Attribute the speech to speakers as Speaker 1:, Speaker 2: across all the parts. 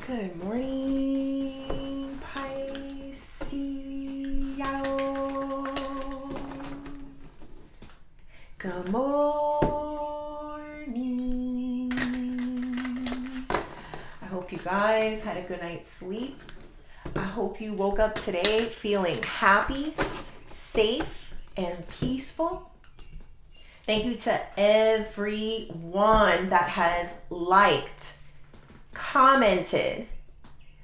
Speaker 1: Good morning, Pisces. Good morning. I hope you guys had a good night's sleep. I hope you woke up today feeling happy, safe, and peaceful. Thank you to everyone that has liked, commented,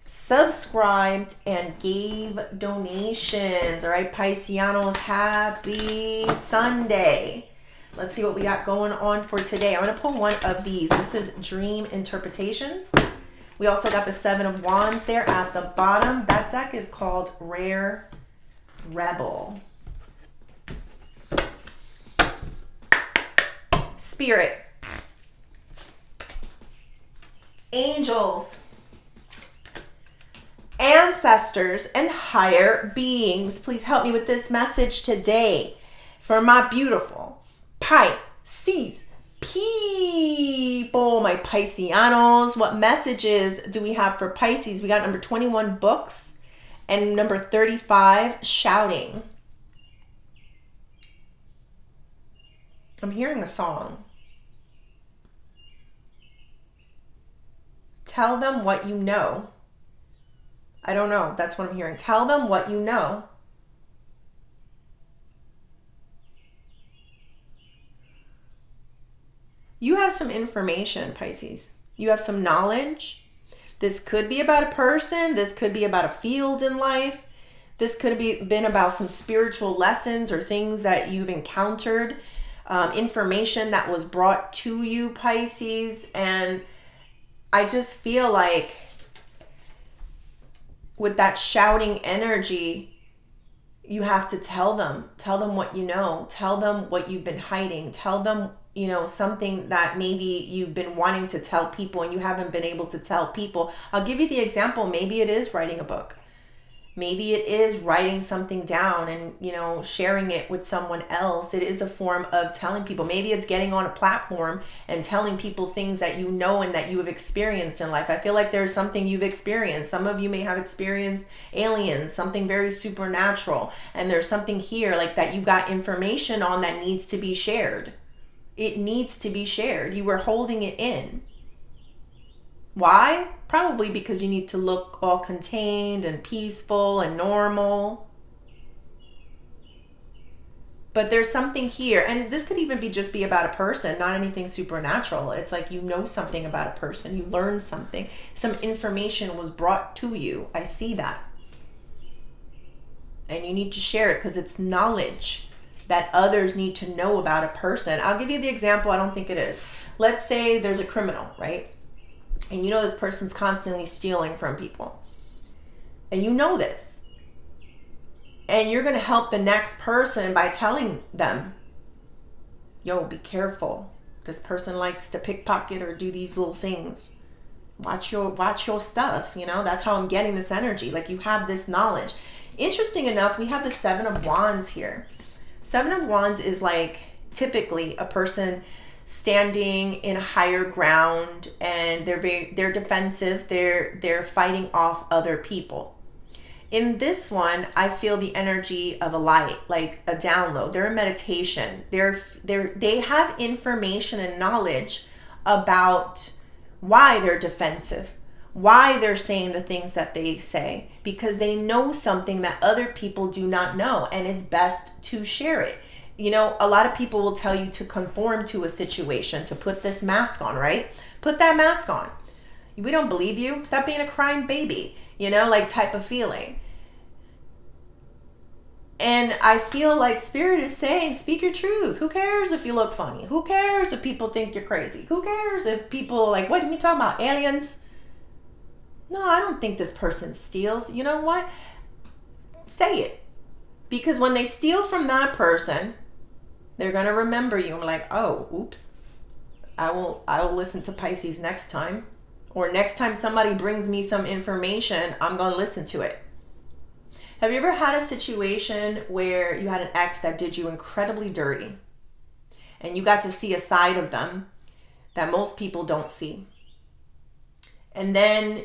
Speaker 1: subscribed, and gave donations. All right, Pisceanos, happy Sunday. Let's see what we got going on for today. I'm going to pull one of these. This is Dream Interpretations. We also got the Seven of Wands there at the bottom. That deck is called Rare Rebel. Spirit, angels, ancestors, and higher beings, please help me with this message today for my beautiful Pisces people, my Pisceanos. What messages do we have for Pisces? We got number 21, books, and number 35, shouting. I'm hearing a song. Tell them what you know. I don't know. That's what I'm hearing. Tell them what you know. You have some information, Pisces. You have some knowledge. This could be about a person. This could be about a field in life. This could have been about some spiritual lessons or things that you've encountered, information that was brought to you, Pisces. And I just feel like with that shouting energy, you have to tell them what you know, tell them what you've been hiding, tell them, something that maybe you've been wanting to tell people and you haven't been able to tell people. I'll give you the example. Maybe it is writing a book. Maybe it is writing something down and, sharing it with someone else. It is a form of telling people. Maybe it's getting on a platform and telling people things that you know and that you have experienced in life. I feel like there's something you've experienced. Some of you may have experienced aliens, something very supernatural. And there's something here like that you got information on that needs to be shared. It needs to be shared. You were holding it in. Why? Probably because you need to look all contained and peaceful and normal. But there's something here, and this could even just be about a person, not anything supernatural. It's like you know something about a person, you learned something, some information was brought to you. I see that. And you need to share it because it's knowledge that others need to know about a person. I'll give you the example. I don't think it is. Let's say there's a criminal, right? And you know this person's constantly stealing from people. And you know this. And you're going to help the next person by telling them, yo, be careful. This person likes to pickpocket or do these little things. Watch your stuff. That's how I'm getting this energy. Like you have this knowledge. Interesting enough, we have the Seven of Wands here. Seven of Wands is like typically a person standing in a higher ground, and they're defensive. They're fighting off other people. In this one, I feel the energy of a light, like a download. They're in meditation. They have information and knowledge about why they're defensive, why they're saying the things that they say, because they know something that other people do not know, and it's best to share it. A lot of people will tell you to conform to a situation, to put this mask on, right? Put that mask on. We don't believe you. Stop being a crying baby, type of feeling. And I feel like Spirit is saying, speak your truth. Who cares if you look funny? Who cares if people think you're crazy? Who cares if people are like, what are you talking about? Aliens? No, I don't think this person steals. You know what? Say it. Because when they steal from that person, they're going to remember you. I'm like, oh, oops. I will listen to Pisces next time. Or next time somebody brings me some information, I'm going to listen to it. Have you ever had a situation where you had an ex that did you incredibly dirty and you got to see a side of them that most people don't see? And then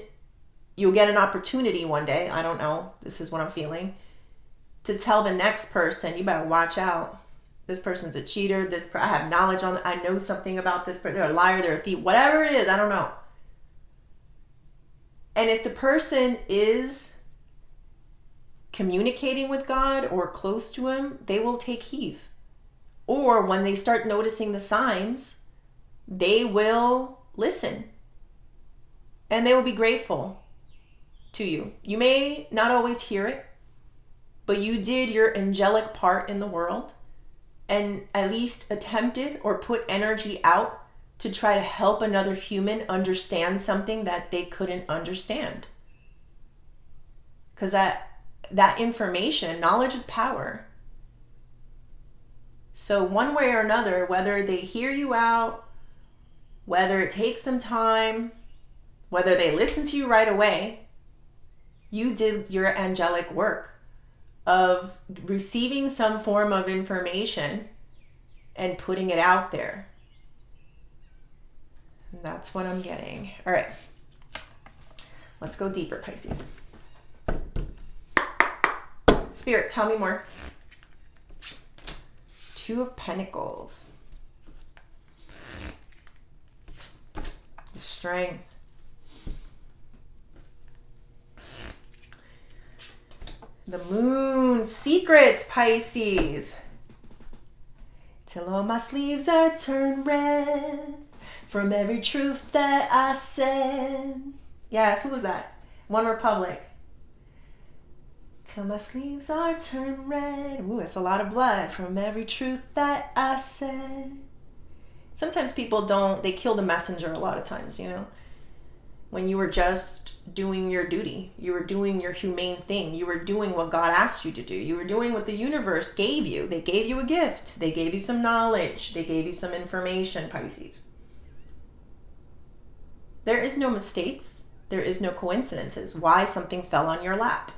Speaker 1: you'll get an opportunity one day, I don't know, this is what I'm feeling, to tell the next person, you better watch out. This person's a cheater. I have knowledge on, I know something about this person. They're a liar, they're a thief, whatever it is, I don't know. And if the person is communicating with God or close to him, they will take heed. Or when they start noticing the signs, they will listen. And they will be grateful to you. You may not always hear it, but you did your angelic part in the world and at least attempted or put energy out to try to help another human understand something that they couldn't understand. Because that information, knowledge is power. So one way or another, whether they hear you out, whether it takes some time, whether they listen to you right away, you did your angelic work of receiving some form of information and putting it out there. And that's what I'm getting. All right. Let's go deeper, Pisces. Spirit, tell me more. Two of Pentacles. Strength. The Moon. Secrets, Pisces. Till all my sleeves are turned red from every truth that I said. Yes, who was that? One Republic. Till my sleeves are turned red. Ooh, that's a lot of blood. From every truth that I said. Sometimes people they kill the messenger a lot of times, you know. When you were just doing your duty. You were doing your humane thing. You were doing what God asked you to do. You were doing what the universe gave you. They gave you a gift. They gave you some knowledge. They gave you some information, Pisces. There is no mistakes. There is no coincidences. Why something fell on your lap.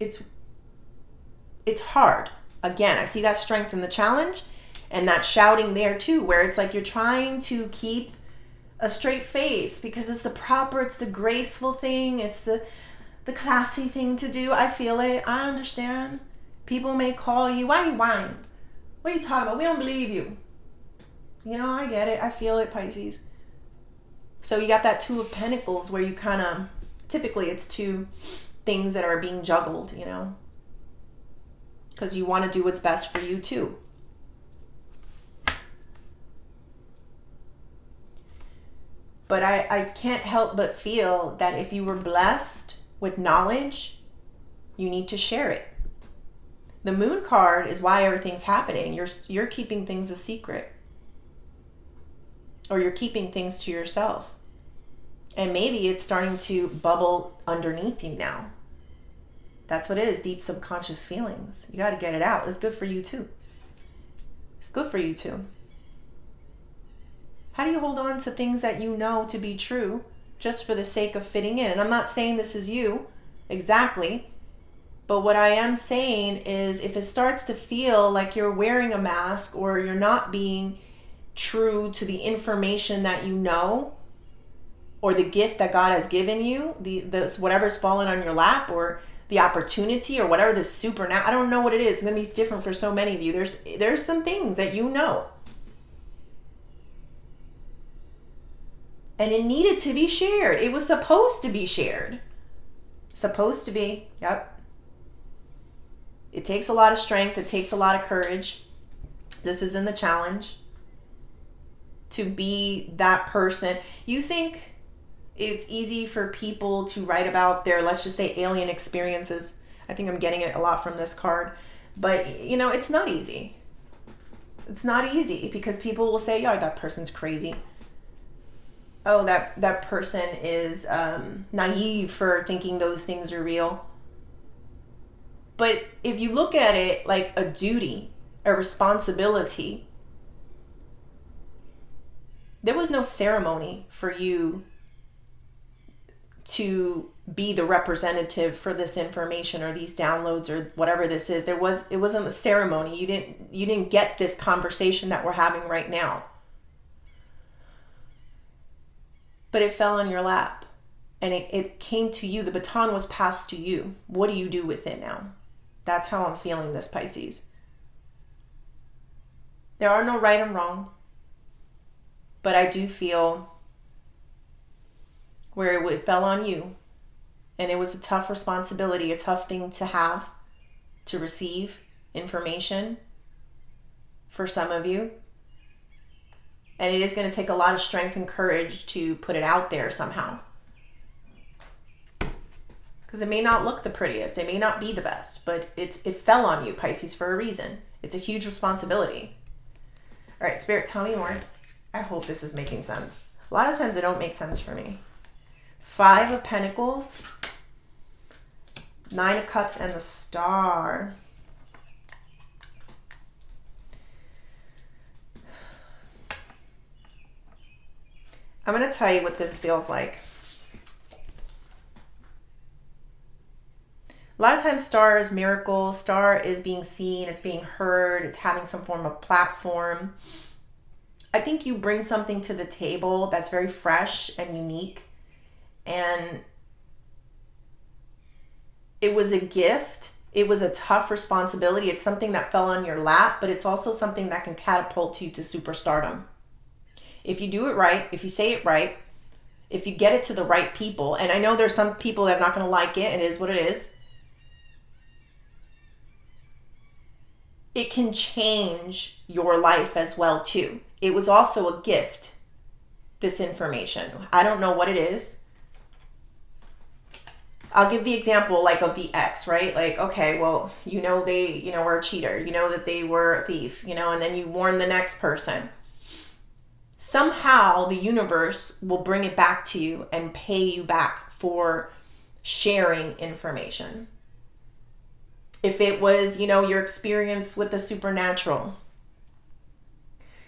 Speaker 1: It's hard. Again, I see that strength in the challenge and that shouting there too, where it's like you're trying to keep a straight face because it's the graceful thing. It's the classy thing to do. I feel it. I understand. People may call you, why you whine? What are you talking about? We don't believe you. You know, I get it. I feel it, Pisces. So you got that Two of Pentacles where you kind of, typically it's two things that are being juggled, you know, because you want to do what's best for you too. But I can't help but feel that if you were blessed with knowledge, you need to share it. The Moon card is why everything's happening. You're keeping things a secret. Or you're keeping things to yourself. And maybe it's starting to bubble underneath you now. That's what it is, deep subconscious feelings. You got to get it out. It's good for you too. It's good for you too. How do you hold on to things that you know to be true just for the sake of fitting in? And I'm not saying this is you exactly, but what I am saying is if it starts to feel like you're wearing a mask or you're not being true to the information that you know or the gift that God has given you, the whatever's fallen on your lap or the opportunity or whatever, the supernatural, I don't know what it is. It's going to be different for so many of you. There's some things that you know. And it needed to be shared. It was supposed to be shared. Supposed to be. Yep. It takes a lot of strength. It takes a lot of courage. This is in the challenge. To be that person. You think it's easy for people to write about their, let's just say, alien experiences. I think I'm getting it a lot from this card. But, you know, it's not easy. It's not easy because people will say, "Yo, that person's crazy. Oh, that person is naive for thinking those things are real." But if you look at it like a duty, a responsibility, there was no ceremony for you to be the representative for this information or these downloads or whatever this is. It wasn't a ceremony. You didn't get this conversation that we're having right now. but it fell on your lap and it came to you. The baton was passed to you. What do you do with it now? That's how I'm feeling this, Pisces. There are no right and wrong, but I do feel where it fell on you, and it was a tough responsibility, a tough thing to have, to receive information for some of you. And it is going to take a lot of strength and courage to put it out there somehow. Because it may not look the prettiest, it may not be the best, but it fell on you, Pisces, for a reason. It's a huge responsibility. All right, Spirit, tell me more. I hope this is making sense. A lot of times it don't make sense for me. 5 of Pentacles, 9 of Cups, and the Star. I'm going to tell you what this feels like. A lot of times Star is miracle. Star is being seen. It's being heard. It's having some form of platform. I think you bring something to the table that's very fresh and unique. And it was a gift. It was a tough responsibility. It's something that fell on your lap, but it's also something that can catapult you to superstardom. If you do it right, if you say it right, if you get it to the right people, and I know there's some people that are not going to like it, and it is what it is. It can change your life as well too. It was also a gift, this information. I don't know what it is. I'll give the example like of the ex, right? Like, okay, well, they, were a cheater. You know that they were a thief, and then you warn the next person. Somehow the universe will bring it back to you and pay you back for sharing information. If it was, your experience with the supernatural,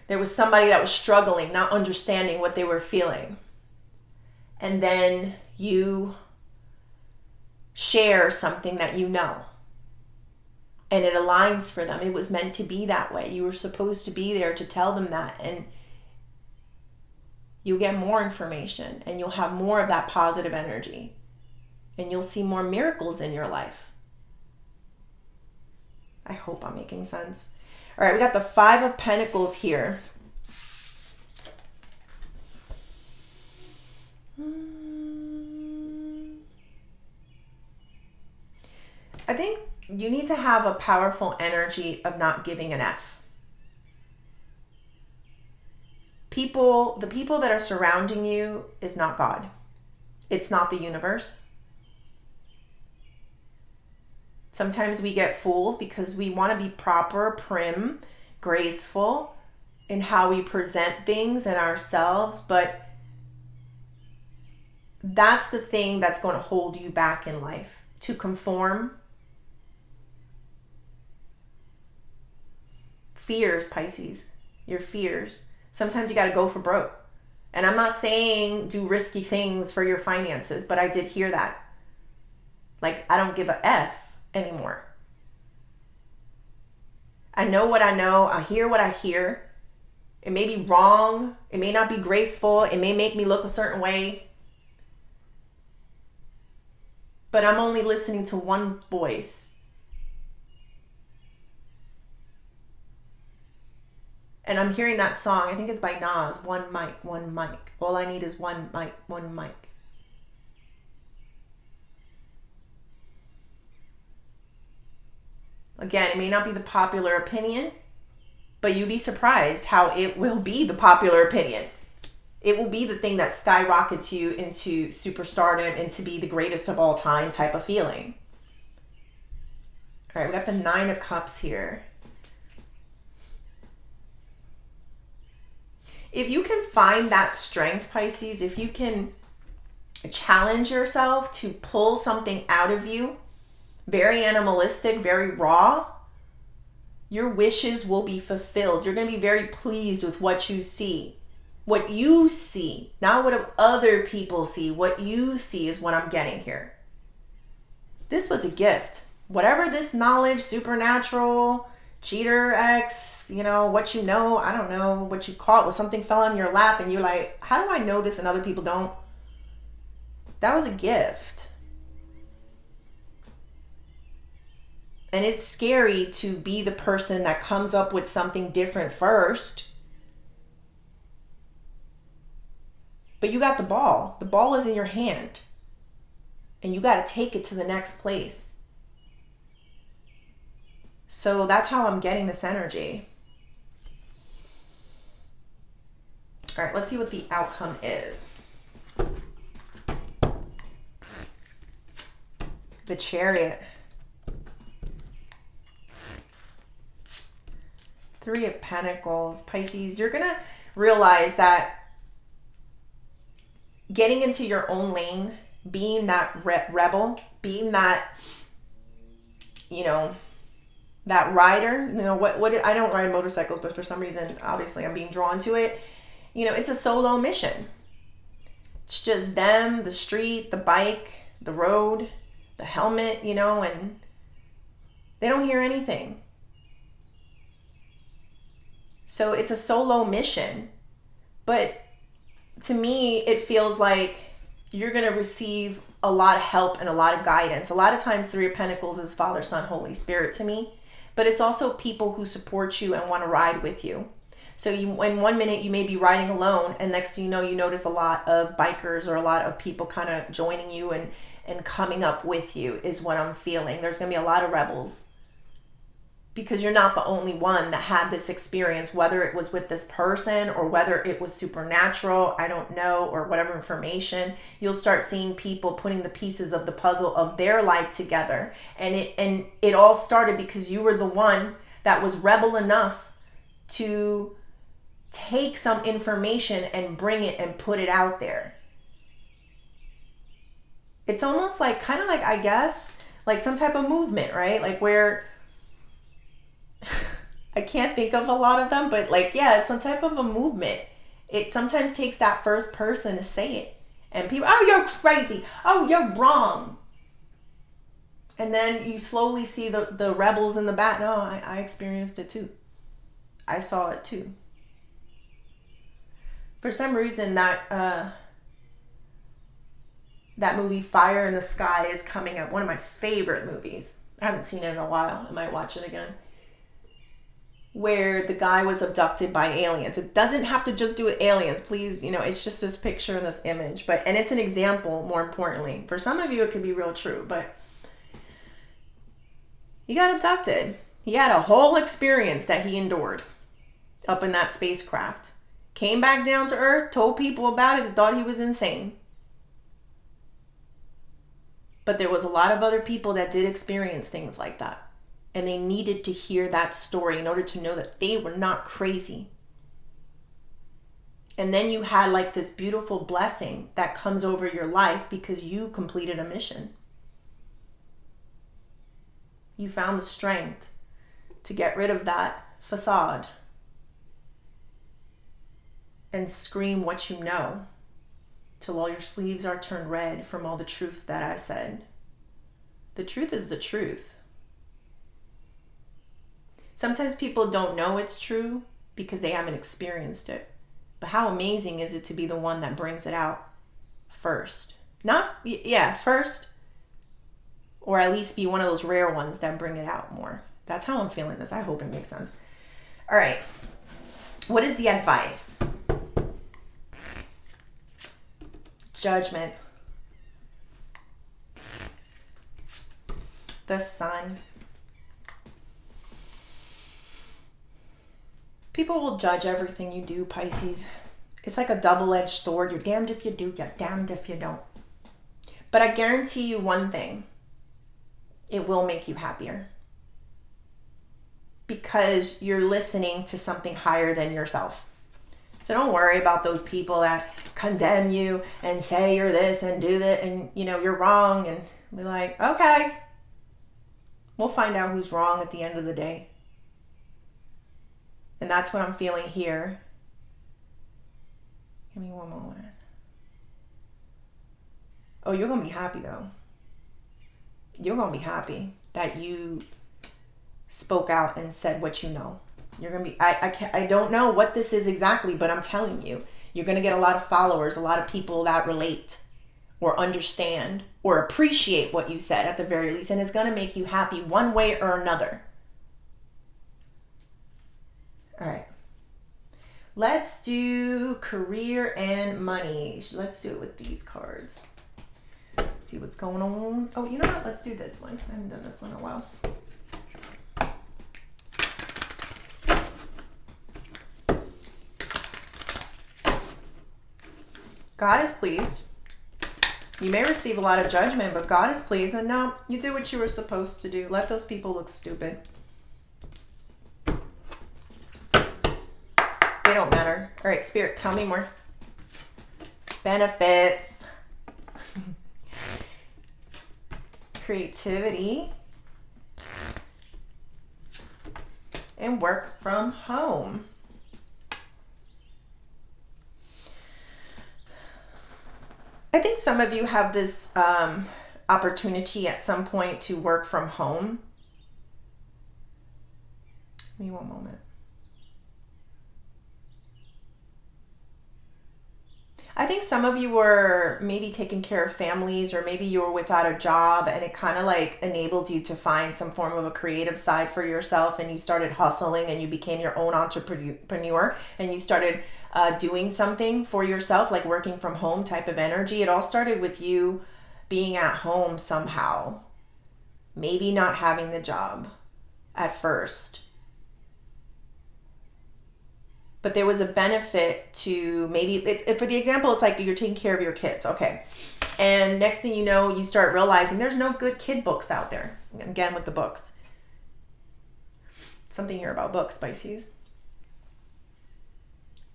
Speaker 1: there was somebody that was struggling, not understanding what they were feeling. And then you share something that you know. And it aligns for them. It was meant to be that way. You were supposed to be there to tell them that. And you'll get more information. And you'll have more of that positive energy. And you'll see more miracles in your life. I hope I'm making sense. All right, we got the 5 of Pentacles here. I think you need to have a powerful energy of not giving an F. The people that are surrounding you is not God. It's not the universe. Sometimes we get fooled because we want to be proper, prim, graceful in how we present things and ourselves, but that's the thing that's going to hold you back in life. To conform. Fears, Pisces. Your fears. Sometimes you got to go for broke. And I'm not saying do risky things for your finances, but I did hear that. Like, I don't give a F anymore. I know what I know. I hear what I hear. It may be wrong. It may not be graceful. It may make me look a certain way. But I'm only listening to one voice. And I'm hearing that song. I think it's by Nas. One mic, one mic. All I need is one mic, one mic. Again, it may not be the popular opinion, but you'd be surprised how it will be the popular opinion. It will be the thing that skyrockets you into superstardom and to be the greatest of all time type of feeling. All right, we got the 9 of Cups here. If you can find that strength, Pisces, if you can challenge yourself to pull something out of you, very animalistic, very raw, your wishes will be fulfilled. You're going to be very pleased with what you see. What you see, not what other people see. What you see is what I'm getting here. This was a gift. Whatever this knowledge, supernatural, cheater ex, what I don't know what you call it, when something fell on your lap and you're like, how do I know this and other people don't? That was a gift. And it's scary to be the person that comes up with something different first. But you got the ball. The ball is in your hand. And you got to take it to the next place. So that's how I'm getting this energy. All right, let's see what the outcome is. The Chariot. Three of Pentacles. Pisces, you're going to realize that getting into your own lane, being that rebel, being that, that rider, what I don't ride motorcycles, but for some reason, obviously I'm being drawn to it. It's a solo mission. It's just them, the street, the bike, the road, the helmet, and they don't hear anything. So it's a solo mission. But to me, it feels like you're going to receive a lot of help and a lot of guidance. A lot of times, Three of Pentacles is Father, Son, Holy Spirit to me. But it's also people who support you and want to ride with you. So in 1 minute, you may be riding alone, and next thing you know, you notice a lot of bikers or a lot of people kind of joining you and coming up with you is what I'm feeling. There's going to be a lot of rebels. Because you're not the only one that had this experience, whether it was with this person or whether it was supernatural, I don't know, or whatever information. You'll start seeing people putting the pieces of the puzzle of their life together. And it all started because you were the one that was rebel enough to take some information and bring it and put it out there. It's almost like, kind of like, I guess, like some type of movement, right? Like where... I can't think of a lot of them, but it's some type of a movement. It sometimes takes that first person to say it. And people, oh, you're crazy. Oh, you're wrong. And then you slowly see the rebels in the back. No, I experienced it too. I saw it too. For some reason, that movie Fire in the Sky is coming up. One of my favorite movies. I haven't seen it in a while. I might watch it again. Where the guy was abducted by aliens. It doesn't have to just do with aliens, please. It's just this picture and this image. And it's an example, more importantly. For some of you, it could be real true. But he got abducted. He had a whole experience that he endured up in that spacecraft. Came back down to Earth, told people about it, thought he was insane. But there was a lot of other people that did experience things like that. And they needed to hear that story in order to know that they were not crazy. And then you had this beautiful blessing that comes over your life because you completed a mission. You found the strength to get rid of that facade and scream what you know till all your sleeves are turned red from all the truth that I said. The truth is the truth. Sometimes people don't know it's true because they haven't experienced it. But how amazing is it to be the one that brings it out first? First. Or at least be one of those rare ones that bring it out more. That's how I'm feeling this. I hope it makes sense. All right. What is the advice? Judgment. The Sun. People will judge everything you do, Pisces. It's like a double-edged sword. You're damned if you do, you're damned if you don't. But I guarantee you one thing. It will make you happier. Because you're listening to something higher than yourself. So don't worry about those people that condemn you and say you're this and do that and you're wrong, and be like, okay. We'll find out who's wrong at the end of the day. And that's what I'm feeling here. Give me one moment. Oh, you're going to be happy though. You're going to be happy that you spoke out and said what you know. You're going to be, I don't know what this is exactly, but I'm telling you, you're going to get a lot of followers, a lot of people that relate or understand or appreciate what you said at the very least. And it's going to make you happy one way or another. All right. Let's do career and money. Let's do it with these cards. Let's see what's going on. Oh, you know what? Let's do this one. I haven't done this one in a while. God is pleased. You may receive a lot of judgment, but God is pleased. And no, you did what you were supposed to do. Let those people look stupid. They don't matter. All right, Spirit, tell me more. Benefits. Creativity. And work from home. I think some of you have this opportunity at some point to work from home. Give me one moment. I think some of you were maybe taking care of families, or maybe you were without a job, and it kind of like enabled you to find some form of a creative side for yourself, and you started hustling and you became your own entrepreneur, and you started doing something for yourself, like working from home type of energy. It all started with you being at home somehow, maybe not having the job at first. But there was a benefit to maybe, for the example, it's like you're taking care of your kids, okay? And next thing you know, you start realizing there's no good kid books out there. Again, with the books. Something here about books, Pisces.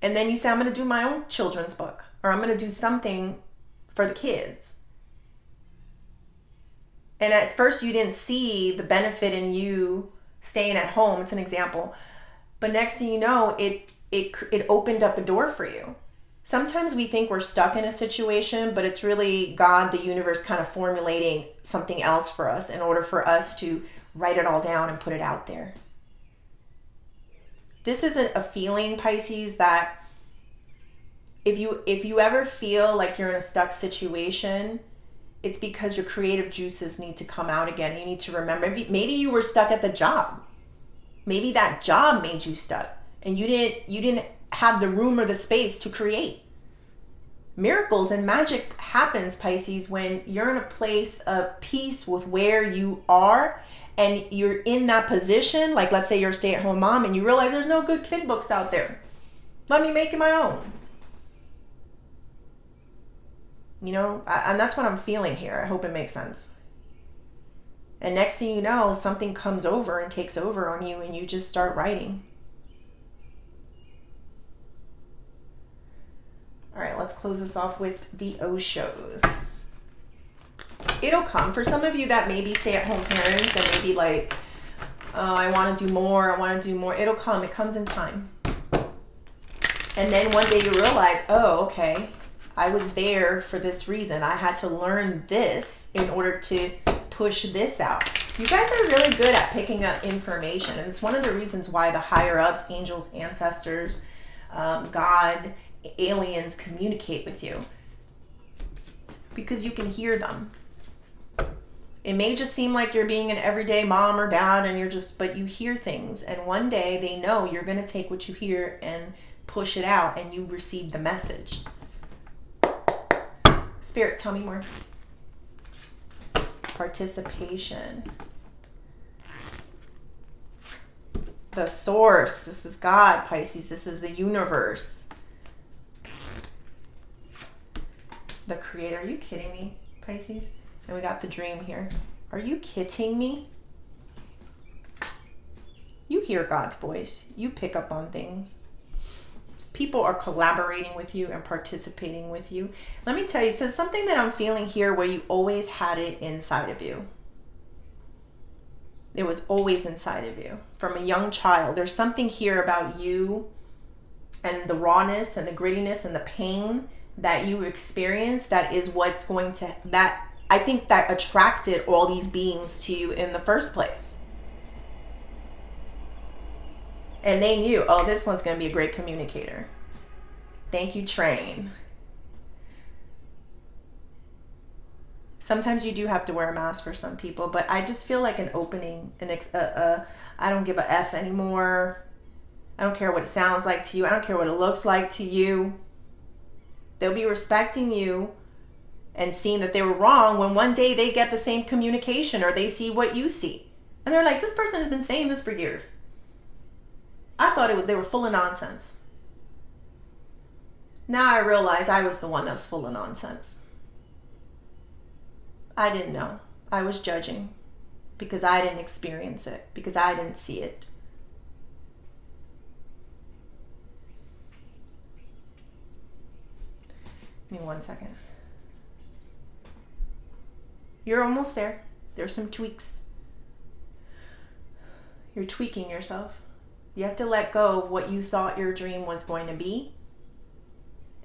Speaker 1: And then you say, I'm going to do my own children's book, or I'm going to do something for the kids. And at first you didn't see the benefit in you staying at home. It's an example. But next thing you know, it opened up a door for you. Sometimes we think we're stuck in a situation, but it's really God, the universe, kind of formulating something else for us in order for us to write it all down and put it out there. This isn't a feeling, Pisces, that if you ever feel like you're in a stuck situation, it's because your creative juices need to come out again. You need to remember, maybe you were stuck at the job. Maybe that job made you stuck. And you didn't have the room or the space to create. Miracles and magic happens, Pisces, when you're in a place of peace with where you are and you're in that position. Like, let's say you're a stay-at-home mom and you realize there's no good kid books out there. Let me make it my own. You know, and that's what I'm feeling here. I hope it makes sense. And next thing you know, something comes over and takes over on you and you just start writing. All right, let's close this off with the Oshos. It'll come. For some of you that may be stay-at-home parents and maybe like, oh, I want to do more, it'll come. It comes in time. And then one day you realize, oh, okay, I was there for this reason. I had to learn this in order to push this out. You guys are really good at picking up information. And it's one of the reasons why the higher ups, angels, ancestors, God, aliens communicate with you, because you can hear them. It may just seem like you're being an everyday mom or dad and but you hear things, and one day they know you're going to take what you hear and push it out, and you receive the message. Spirit, tell me more. Participation. The source. This is God, Pisces. This is the universe. The creator. Are you kidding me, Pisces? And we got the dream here. Are you kidding me? You hear God's voice. You pick up on things. People are collaborating with you and participating with you. Let me tell you, so something that I'm feeling here where you always had it inside of you. It was always inside of you. From a young child, there's something here about you and the rawness and the grittiness and the pain that you experience that is what's going to, that I think that attracted all these beings to you in the first place. And they knew, oh, this one's going to be a great communicator. Thank you, train. Sometimes you do have to wear a mask for some people, but I just feel like an opening, I don't give a F anymore. I don't care what it sounds like to you. I don't care what it looks like to you. They'll be respecting you and seeing that they were wrong when one day they get the same communication or they see what you see. And they're like, this person has been saying this for years. I thought they were full of nonsense. Now I realize I was the one that's full of nonsense. I didn't know. I was judging because I didn't experience it, because I didn't see it. Give me 1 second. You're almost there. There's some tweaks. You're tweaking yourself. You have to let go of what you thought your dream was going to be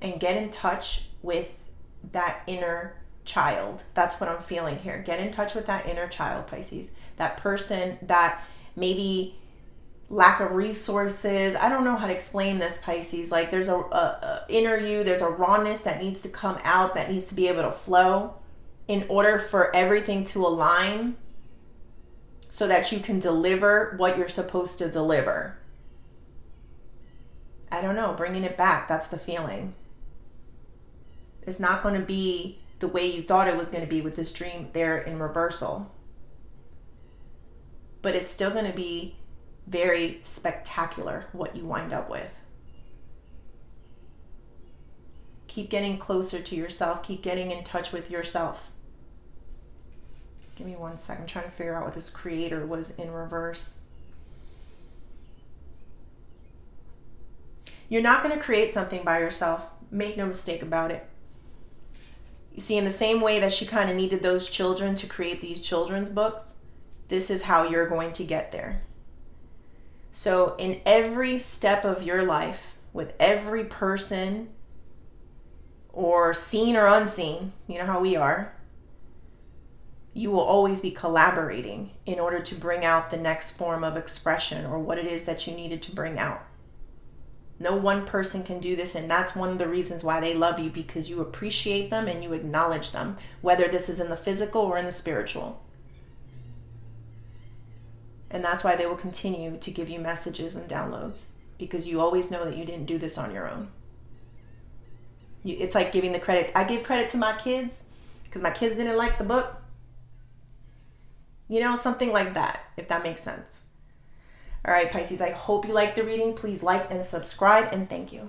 Speaker 1: and get in touch with that inner child. That's what I'm feeling here. Get in touch with that inner child, Pisces. That person that maybe lack of resources. I don't know how to explain this, Pisces. Like there's a inner you, there's a rawness that needs to come out, that needs to be able to flow in order for everything to align so that you can deliver what you're supposed to deliver. I don't know, bringing it back. That's the feeling. It's not going to be the way you thought it was going to be with this dream there in reversal. But it's still going to be very spectacular what you wind up with. Keep getting closer to yourself. Keep getting in touch with yourself. Give me 1 second. I'm trying to figure out what this creator was in reverse. You're not going to create something by yourself. Make no mistake about it. You see, in the same way that she kind of needed those children to create these children's books, this is how you're going to get there. So in every step of your life, with every person, or seen or unseen, you know how we are, you will always be collaborating in order to bring out the next form of expression or what it is that you needed to bring out. No one person can do this, and that's one of the reasons why they love you, because you appreciate them and you acknowledge them, whether this is in the physical or in the spiritual. And that's why they will continue to give you messages and downloads, because you always know that you didn't do this on your own. It's like giving the credit. I give credit to my kids because my kids didn't like the book. You know, something like that, if that makes sense. All right, Pisces, I hope you liked the reading. Please like and subscribe, and thank you.